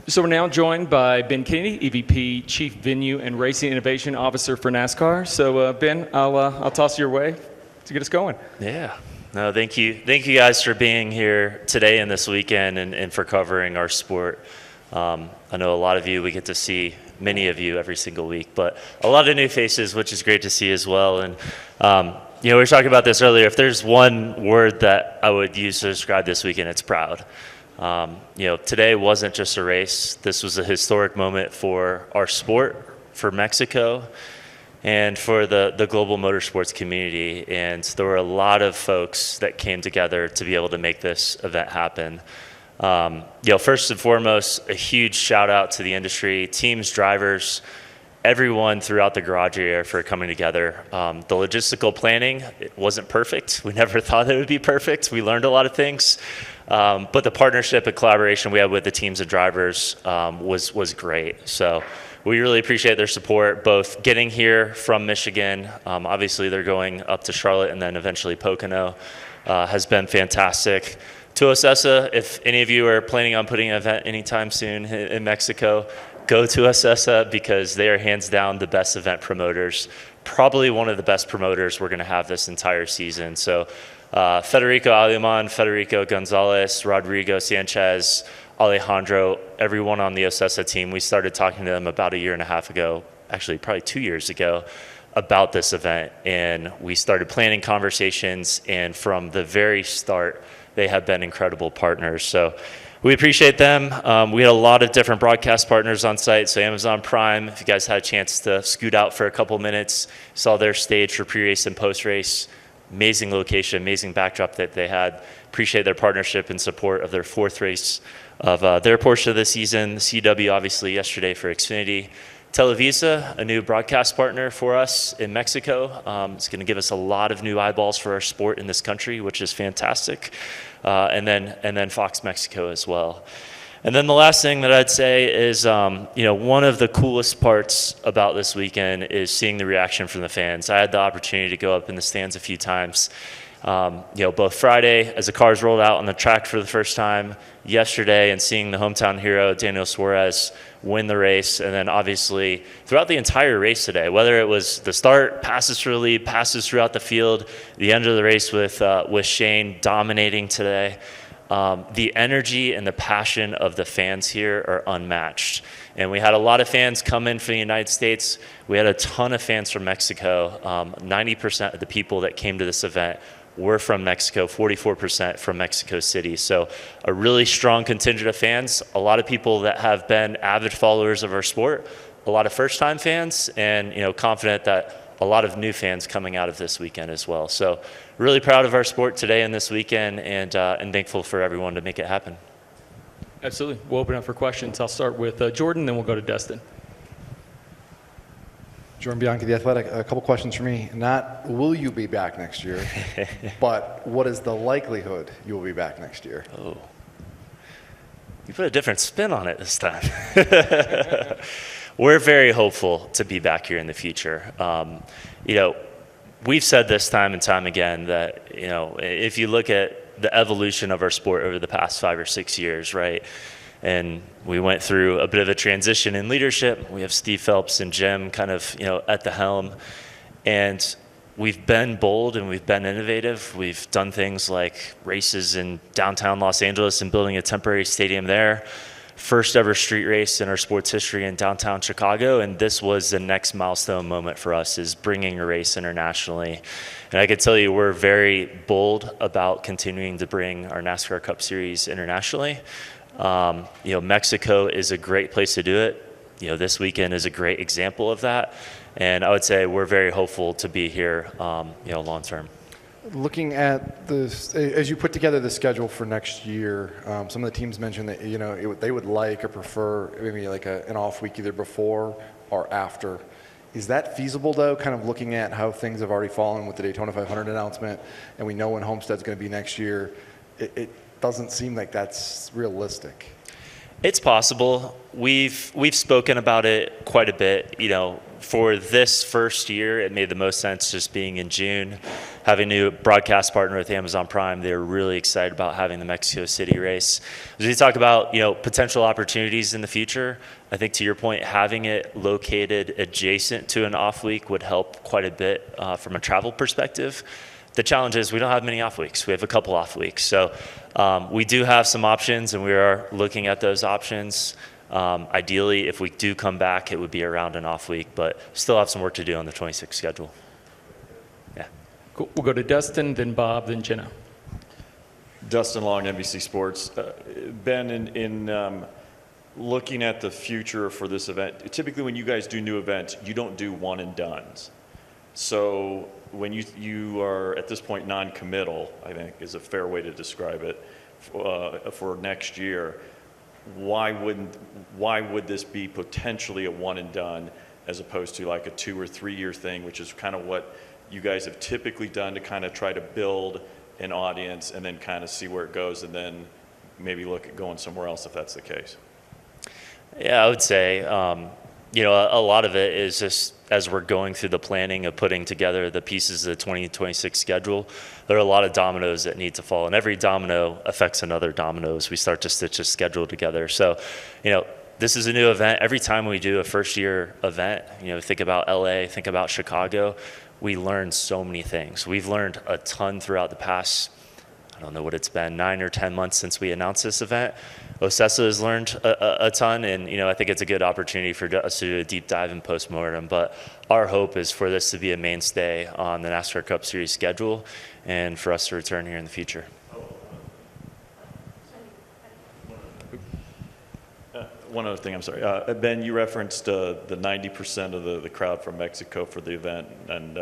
So we're now joined by Ben Kennedy, EVP, Chief Venue and Racing Innovation Officer for NASCAR. So Ben, I'll toss your way to get us going. Yeah. No, thank you. Thank you guys for being here today and this weekend and for covering our sport. I know a lot of you, we get to see many of you every single week, but a lot of new faces, which is great to see as well. And, we were talking about this earlier. If there's one word that I would use to describe this weekend, it's proud. Today wasn't just a race. This was a historic moment for our sport, for Mexico, and for the global motorsports community. And there were a lot of folks that came together to be able to make this event happen. First and foremost, a huge shout out to the industry, teams, drivers, everyone throughout the garage area for coming together. The logistical planning, it wasn't perfect. We never thought it would be perfect. We learned a lot of things. But the partnership and collaboration we had with the teams and drivers was great. So we really appreciate their support, both getting here from Michigan. Obviously, they're going up to Charlotte and then eventually Pocono. Has been fantastic. To Ocesa, if any of you are planning on putting an event anytime soon in Mexico, go to Ocesa because they are hands down the best event promoters. Probably one of the best promoters we're going to have this entire season. So Federico Aleman, Federico Gonzalez, Rodrigo Sanchez, Alejandro, everyone on the Ocesa team, we started talking to them about a year and a half ago, actually probably 2 years ago, about this event. And we started planning conversations, and from the very start, they have been incredible partners. So we appreciate them. We had a lot of different broadcast partners on site. So Amazon Prime, if you guys had a chance to scoot out for a couple minutes, saw their stage for pre-race and post-race. Amazing location, amazing backdrop that they had. Appreciate their partnership and support of their fourth race of their portion of the season. CW, obviously, yesterday for Xfinity. Televisa, a new broadcast partner for us in Mexico. It's going to give us a lot of new eyeballs for our sport in this country, which is fantastic. And then Fox Mexico as well. And then the last thing that I'd say is, one of the coolest parts about this weekend is seeing the reaction from the fans. I had the opportunity to go up in the stands a few times. Both Friday as the cars rolled out on the track for the first time, yesterday, and seeing the hometown hero, Daniel Suarez, win the race. And then obviously throughout the entire race today, whether it was the start, passes for the lead, passes throughout the field, the end of the race with Shane dominating today. The energy and the passion of the fans here are unmatched. And we had a lot of fans come in from the United States. We had a ton of fans from Mexico. 90% of the people that came to this event were from Mexico, 44% from Mexico City. So a really strong contingent of fans, a lot of people that have been avid followers of our sport, a lot of first-time fans, and confident that a lot of new fans coming out of this weekend as well. So really proud of our sport today and this weekend, and thankful for everyone to make it happen. Absolutely. We'll open up for questions. I'll start with Jordan, then we'll go to Destin. Jordan Bianchi, The Athletic. A couple questions for me. Not will you be back next year, but what is the likelihood you will be back next year? Oh, you put a different spin on it this time. We're very hopeful to be back here in the future. We've said this time and time again that, if you look at the evolution of our sport over the past 5 or 6 years, right? And we went through a bit of a transition in leadership. We have Steve Phelps and Jim kind of, at the helm. And we've been bold and we've been innovative. We've done things like races in downtown Los Angeles and building a temporary stadium there. First ever street race in our sports history in downtown Chicago, and this was the next milestone moment for us, is bringing a race internationally. And I can tell you we're very bold about continuing to bring our NASCAR Cup Series internationally. Mexico is a great place to do it. This weekend is a great example of that, and I would say we're very hopeful to be here, long term. Looking at this, as you put together the schedule for next year, some of the teams mentioned that they would like or prefer maybe like an off week either before or after. Is that feasible though? Kind of looking at how things have already fallen with the Daytona 500 announcement, and we know when Homestead's going to be next year. It doesn't seem like that's realistic. It's possible. We've spoken about it quite a bit. for this first year, it made the most sense just being in June, having a new broadcast partner with Amazon Prime. They're really excited about having the Mexico City race. As we talk about, potential opportunities in the future, I think to your point, having it located adjacent to an off week would help quite a bit from a travel perspective. The challenge is we don't have many off weeks. We have a couple off weeks. So we do have some options, and we are looking at those options. Ideally, if we do come back, it would be around an off week, but still have some work to do on the 26th schedule. Yeah. Cool. We'll go to Dustin, then Bob, then Jenna. Dustin Long, NBC Sports. Ben, in looking at the future for this event, typically when you guys do new events, you don't do one and dones. So when you are at this point non-committal, I think is a fair way to describe it, for next year, why would this be potentially a one and done as opposed to like a 2 or 3 year thing, which is kind of what you guys have typically done to kind of try to build an audience and then kind of see where it goes and then maybe look at going somewhere else if that's the case? Yeah, I would say, a lot of it is just as we're going through the planning of putting together the pieces of the 2026 schedule, there are a lot of dominoes that need to fall, and every domino affects another domino as we start to stitch a schedule together. So, this is a new event. Every time we do a first year event, think about LA, think about Chicago, we learn so many things. We've learned a ton throughout the past, I don't know what it's been, 9 or 10 months since we announced this event. OCESA has learned a ton, and I think it's a good opportunity for us to do a deep dive in postmortem. But our hope is for this to be a mainstay on the NASCAR Cup Series schedule, and for us to return here in the future. One other thing, I'm sorry. Ben, you referenced the 90% of the crowd from Mexico for the event and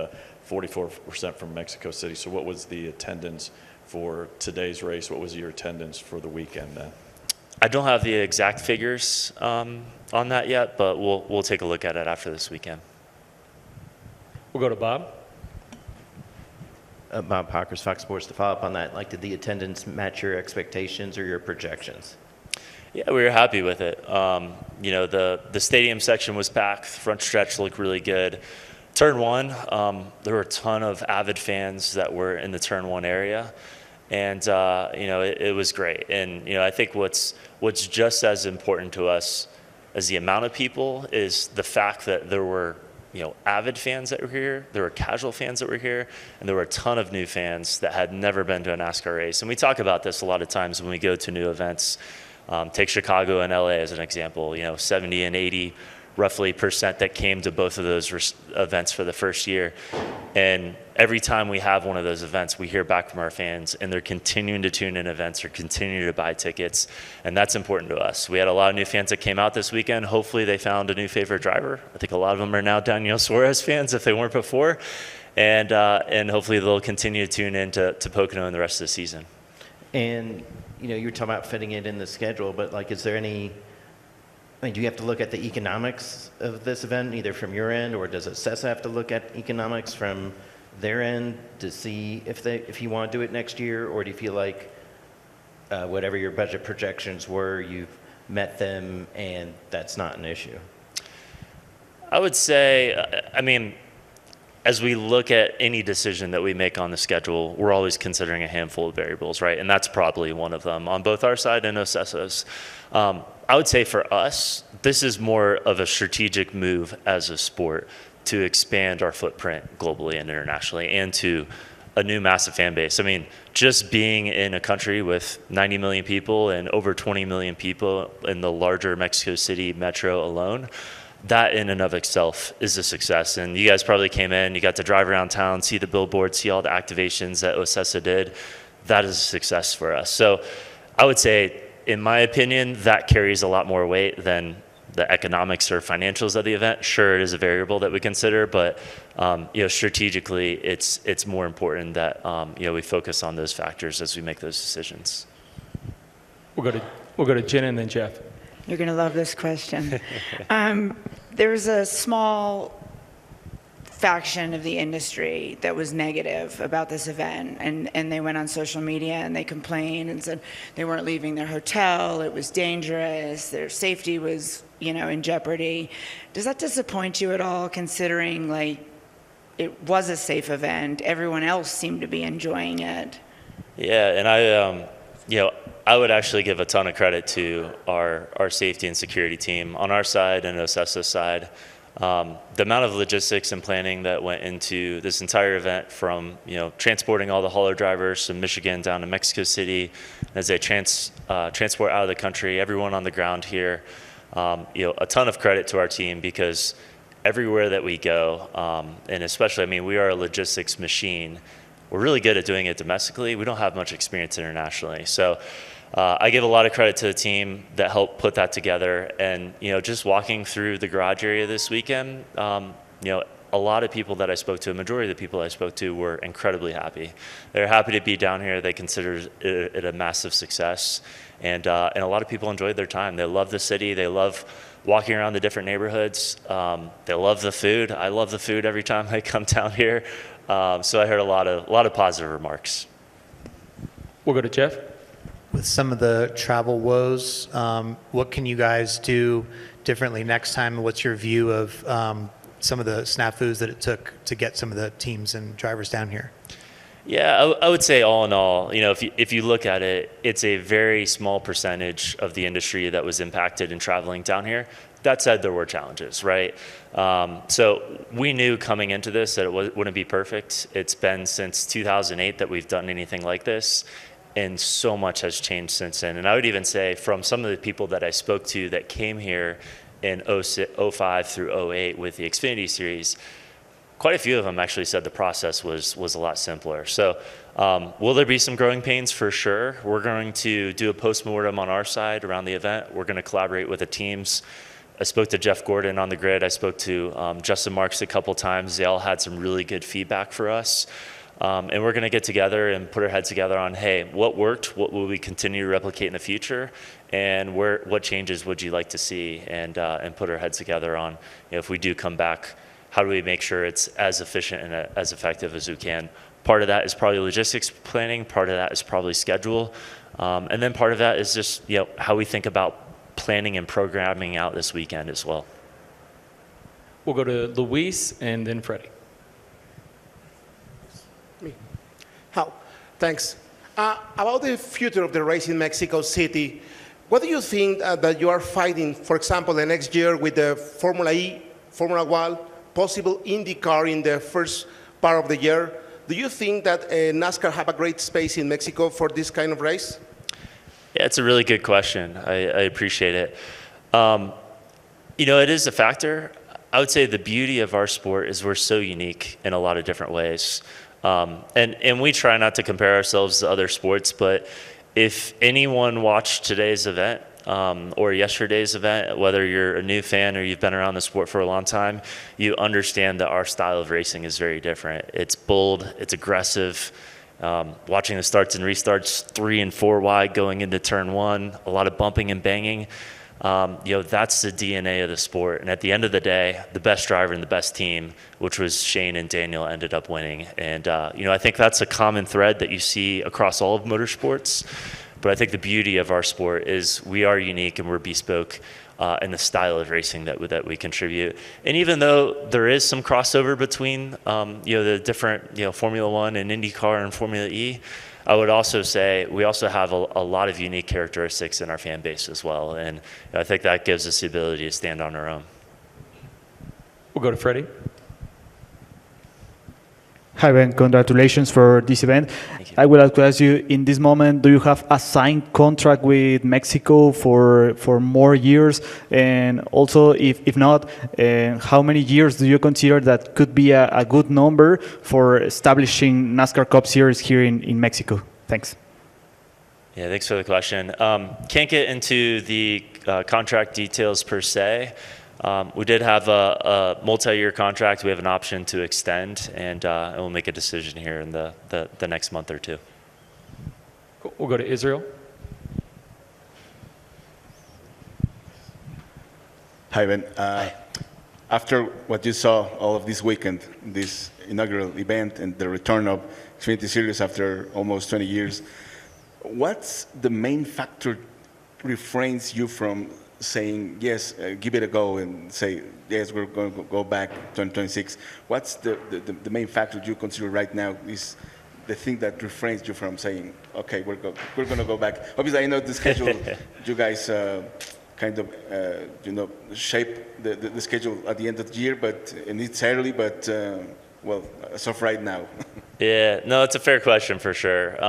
44% from Mexico City. So what was the attendance for today's race? What was your attendance for the weekend then? I don't have the exact figures on that yet, but we'll take a look at it after this weekend. We'll go to Bob. Bob Hawkers, Fox Sports. To follow up on that, did the attendance match your expectations or your projections? Yeah, we were happy with it. The stadium section was packed. The front stretch looked really good. Turn 1, there were a ton of avid fans that were in the Turn 1 area. And, it was great. And, I think what's just as important to us as the amount of people is the fact that there were, avid fans that were here, there were casual fans that were here, and there were a ton of new fans that had never been to a NASCAR race. And we talk about this a lot of times when we go to new events. Take Chicago and LA as an example, 70 and 80 roughly percent that came to both of those events for the first year. And every time we have one of those events, we hear back from our fans, and they're continuing to tune in events or continuing to buy tickets, and that's important to us. We had a lot of new fans that came out this weekend. Hopefully they found a new favorite driver. I think a lot of them are now Daniel Suarez fans if they weren't before, and hopefully they'll continue to tune in to Pocono in the rest of the season. And, you were talking about fitting it in the schedule, but is there any, do you have to look at the economics of this event, either from your end, or does OCESA have to look at economics from their end to see if you want to do it next year, or do you feel like whatever your budget projections were, you've met them and that's not an issue? I would say, as we look at any decision that we make on the schedule, we're always considering a handful of variables, right? And that's probably one of them on both our side and OCESA's. I would say for us, this is more of a strategic move as a sport to expand our footprint globally and internationally and to a new massive fan base. Just being in a country with 90 million people and over 20 million people in the larger Mexico City metro alone, that in and of itself is a success. And you guys probably came in, you got to drive around town, see the billboards, see all the activations that OCESA did. That is a success for us. So I would say, in my opinion, that carries a lot more weight than the economics or financials of the event. Sure, it is a variable that we consider, but strategically, it's more important that we focus on those factors as we make those decisions. We'll go to Jen and then Jeff. You're going to love this question. There's a small faction of the industry that was negative about this event, and they went on social media and they complained and said they weren't leaving their hotel, it was dangerous, their safety was in jeopardy. Does that disappoint you at all, considering like it was a safe event? Everyone else seemed to be enjoying it. Yeah, and I would actually give a ton of credit to our safety and security team on our side and OSESA's side. The amount of logistics and planning that went into this entire event, from transporting all the hauler drivers from Michigan down to Mexico City as they transport out of the country, everyone on the ground here, a ton of credit to our team, because everywhere that we go, and especially, we are a logistics machine. We're really good at doing it domestically. We don't have much experience internationally. So I give a lot of credit to the team that helped put that together. And, just walking through the garage area this weekend, a lot of people that I spoke to, a majority of the people I spoke to, were incredibly happy. They're happy to be down here. They consider it a massive success. And a lot of people enjoyed their time. They love the city. They love walking around the different neighborhoods. They love the food. I love the food every time I come down here. So I heard a lot of positive remarks. We'll go to Jeff. With some of the travel woes, what can you guys do differently next time? What's your view of some of the snafus that it took to get some of the teams and drivers down here? Yeah, I would say all in all, if you look at it, it's a very small percentage of the industry that was impacted in traveling down here. That said, there were challenges, right? So we knew coming into this that it wouldn't be perfect. It's been since 2008 that we've done anything like this, and so much has changed since then. And I would even say, from some of the people that I spoke to that came here in 05 through 08 with the Xfinity Series, quite a few of them actually said the process was a lot simpler. So will there be some growing pains? For sure. We're going to do a postmortem on our side around the event. We're going to collaborate with the teams. I spoke to Jeff Gordon on the grid. I spoke to Justin Marks a couple times. They all had some really good feedback for us. And we're going to get together and put our heads together on, hey, what worked? What will we continue to replicate in the future? And what changes would you like to see? And put our heads together on, if we do come back, how do we make sure it's as efficient and as effective as we can? Part of that is probably logistics planning. Part of that is probably schedule. And then part of that is just how we think about planning and programming out this weekend as well. We'll go to Luis and then Freddie. How? Thanks. About the future of the race in Mexico City, what do you think that you are fighting, for example, the next year with the Formula E, Formula One, possible IndyCar in the first part of the year? Do you think that NASCAR have a great space in Mexico for this kind of race? Yeah, it's a really good question. I appreciate it. It is a factor. I would say the beauty of our sport is we're so unique in a lot of different ways. And we try not to compare ourselves to other sports, but if anyone watched today's event or yesterday's event, whether you're a new fan or you've been around the sport for a long time, you understand that our style of racing is very different. It's bold, it's aggressive. Watching the starts and restarts 3 and 4 wide going into turn 1, a lot of bumping and banging. That's the DNA of the sport. And at the end of the day, the best driver and the best team, which was Shane and Daniel, ended up winning. And, I think that's a common thread that you see across all of motorsports. But I think the beauty of our sport is we are unique and we're bespoke in the style of racing that we contribute. And even though there is some crossover between, the different, Formula One and IndyCar and Formula E, I would also say we also have a lot of unique characteristics in our fan base as well. And I think that gives us the ability to stand on our own. We'll go to Freddie. Hi, Ben. Congratulations for this event. I would like to ask you, in this moment, do you have a signed contract with Mexico for more years? And also, if not, how many years do you consider that could be a good number for establishing NASCAR Cup Series here in Mexico? Thanks. Yeah, thanks for the question. Can't get into the contract details per se. We did have a multi-year contract. We have an option to extend, and we'll make a decision here in the next month or two. Cool. We'll go to Israel. Hi, Ben. After what you saw all of this weekend, this inaugural event and the return of Xfinity Series after almost 20 years, what's the main factor refrains you from saying, yes, give it a go and say, yes, we're going to go back 2026. What's the main factor you consider right now is the thing that refrains you from saying, okay, we're going to go back? Obviously, I know the schedule, you guys kind of, shape the schedule at the end of the year, and it's early, but, well, as of right now. Yeah, no, it's a fair question for sure.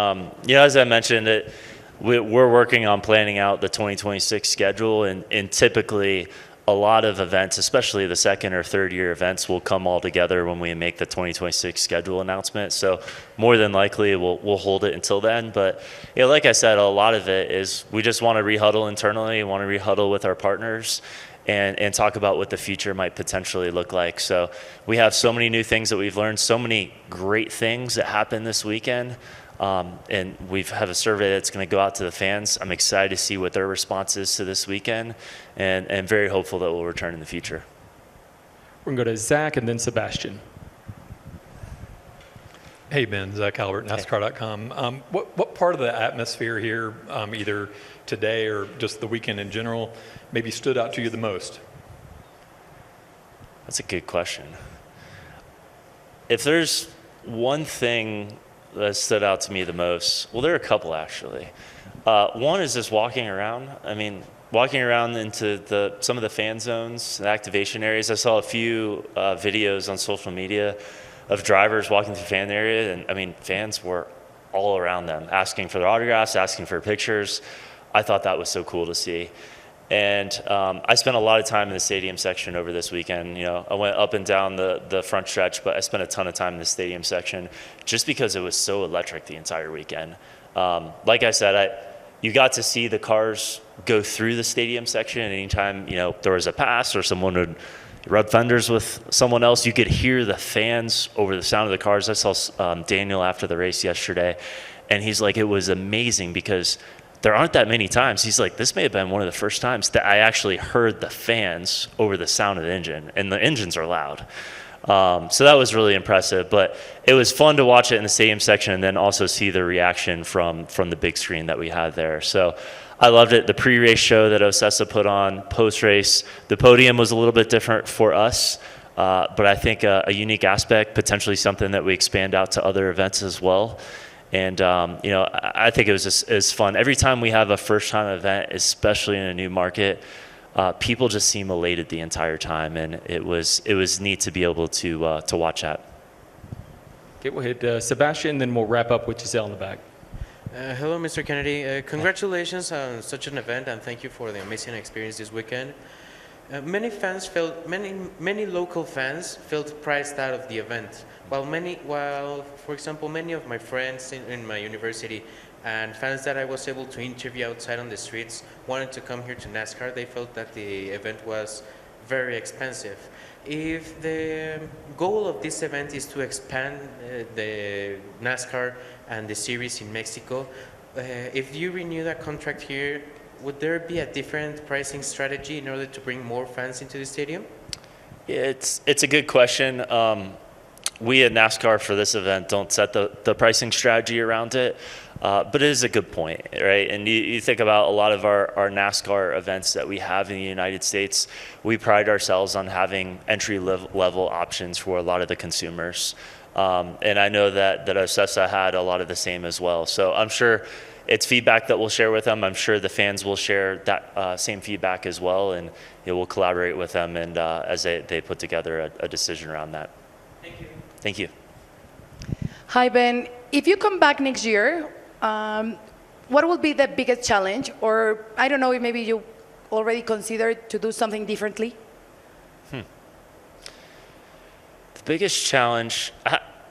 As I mentioned, we're working on planning out the 2026 schedule, and typically a lot of events, especially the second or third year events, will come all together when we make the 2026 schedule announcement. So more than likely we'll hold it until then. But like I said, a lot of it is we just want to rehuddle internally, want to rehuddle with our partners, and talk about what the future might potentially look like. So we have so many new things that we've learned, so many great things that happened this weekend. And we have a survey that's going to go out to the fans. I'm excited to see what their response is to this weekend, and very hopeful that we'll return in the future. We're going to go to Zach and then Sebastian. Hey, Ben, Zach Albert, NASCAR.com. What part of the atmosphere here, either today or just the weekend in general, maybe stood out to you the most? That's a good question. If there's one thing that stood out to me the most, well, there are a couple actually. One is just walking around. I mean, walking around into some of the fan zones, the activation areas. I saw a few videos on social media of drivers walking through the fan area, and I mean, fans were all around them, asking for their autographs, asking for pictures. I thought that was so cool to see. And I spent a lot of time in the stadium section over this weekend. I went up and down the front stretch, but I spent a ton of time in the stadium section just because it was so electric the entire weekend. Like I said, you got to see the cars go through the stadium section, and anytime there was a pass or someone would rub fenders with someone else, you could hear the fans over the sound of the cars. I saw Daniel after the race yesterday, and he's like, it was amazing because there aren't that many times. He's like, this may have been one of the first times that I actually heard the fans over the sound of the engine, and the engines are loud. So that was really impressive, but it was fun to watch it in the stadium section and then also see the reaction from the big screen that we had there. So I loved it. The pre-race show that Ocesa put on, post-race, the podium was a little bit different for us, but I think a unique aspect, potentially something that we expand out to other events as well. And, I think it was just fun. Every time we have a first-time event, especially in a new market, people just seem elated the entire time, and it was neat to be able to watch that. Okay, we'll hit Sebastian, then we'll wrap up with Giselle in the back. Hello, Mr. Kennedy. Congratulations on such an event, and thank you for the amazing experience this weekend. Many local fans felt priced out of the event, while for example, many of my friends in my university and fans that I was able to interview outside on the streets wanted to come here to NASCAR. They felt that the event was very expensive. If the goal of this event is to expand the NASCAR and the series in Mexico, if you renew that contract here, would there be a different pricing strategy in order to bring more fans into the stadium? Yeah, it's a good question. We at NASCAR for this event don't set the pricing strategy around it, but it is a good point, right? And you think about a lot of our NASCAR events that we have in the United States, we pride ourselves on having entry-level options for a lot of the consumers. And I know that Ocesa had a lot of the same as well. So I'm sure it's feedback that we'll share with them. I'm sure the fans will share that same feedback as well, and we'll collaborate with them and as they put together a decision around that. Thank you. Thank you. Hi, Ben. If you come back next year, what will be the biggest challenge? Or I don't know if maybe you already considered to do something differently? The biggest challenge,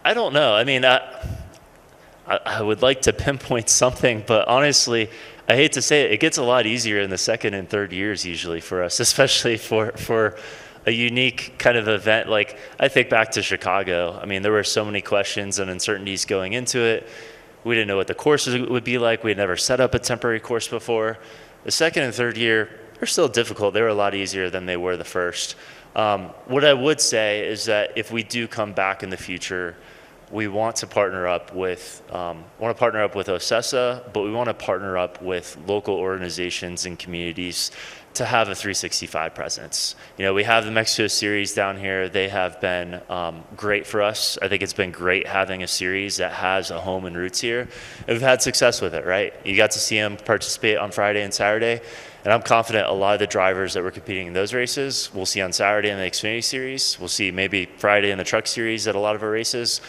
I don't know. I mean, I would like to pinpoint something, but honestly, I hate to say it, it gets a lot easier in the second and third years usually for us, especially for a unique kind of event. Like, I think back to Chicago. I mean, there were so many questions and uncertainties going into it. We didn't know what the courses would be like. We had never set up a temporary course before. The second and third year, they're still difficult. They were a lot easier than they were the first. What I would say is that if we do come back in the future, we want to partner up with Ocesa, but we want to partner up with local organizations and communities to have a 365 presence. We have the Mexico series down here. They have been great for us. I think it's been great having a series that has a home and roots here. And we've had success with it, right? You got to see them participate on Friday and Saturday. And I'm confident a lot of the drivers that were competing in those races we'll see on Saturday in the Xfinity Series. We'll see maybe Friday in the Truck Series at a lot of our races.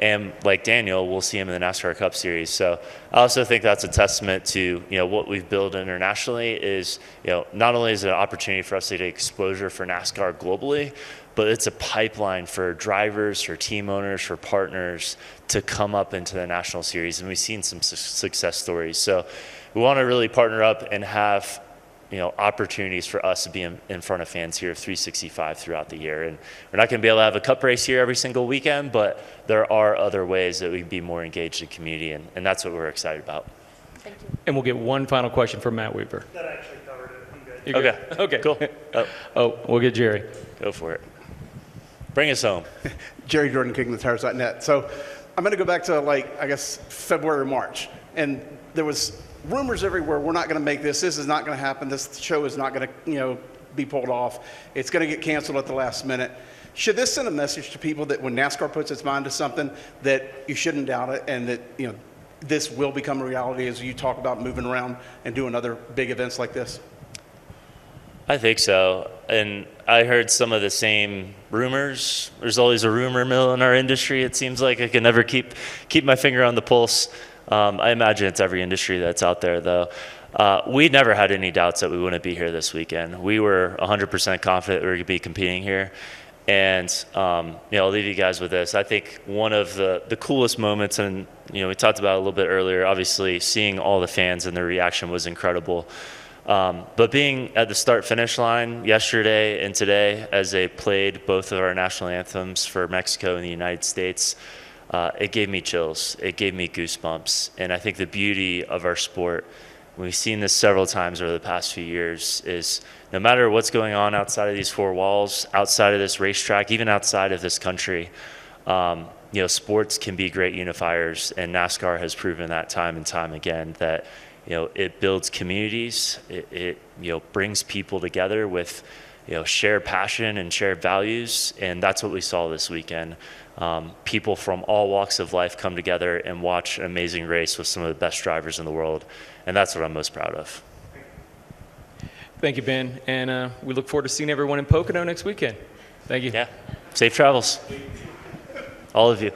And like Daniel, we'll see him in the NASCAR Cup Series. So I also think that's a testament to what we've built internationally is not only is it an opportunity for us to get exposure for NASCAR globally, but it's a pipeline for drivers, for team owners, for partners to come up into the National Series. And we've seen some success stories. So we want to really partner up and have opportunities for us to be in front of fans here of 365 throughout the year. And we're not going to be able to have a cup race here every single weekend, but there are other ways that we can be more engaged in community, and that's what we're excited about. Thank you. And we'll get one final question from Matt Weaver. That actually covered it. I'm good. Okay, Cool. Oh, we'll get Jerry. Go for it. Bring us home. Jerry Jordan, KingdomTires.net. So I'm going to go back to, I guess, February or March. And there was rumors everywhere, we're not going to make this is not going to happen, this show is not going to be pulled off, it's going to get canceled at the last minute. Should this send a message to people that when NASCAR puts its mind to something, that you shouldn't doubt it, and that this will become a reality as you talk about moving around and doing other big events like this? I think so. And I heard some of the same rumors. There's always a rumor mill in our industry. It seems like I can never keep my finger on the pulse. I imagine it's every industry that's out there, though. We never had any doubts that we wouldn't be here this weekend. We were 100% confident we were going to be competing here. And I'll leave you guys with this. I think one of the coolest moments, and we talked about it a little bit earlier, obviously seeing all the fans and their reaction was incredible. But being at the start-finish line yesterday and today as they played both of our national anthems for Mexico and the United States, it gave me chills. It gave me goosebumps. And I think the beauty of our sport, we've seen this several times over the past few years, is no matter what's going on outside of these four walls, outside of this racetrack, even outside of this country, sports can be great unifiers. And NASCAR has proven that time and time again that it builds communities. It brings people together with shared passion and shared values. And that's what we saw this weekend. People from all walks of life come together and watch an amazing race with some of the best drivers in the world. And that's what I'm most proud of. Thank you, Ben. And we look forward to seeing everyone in Pocono next weekend. Thank you. Yeah. Safe travels. All of you.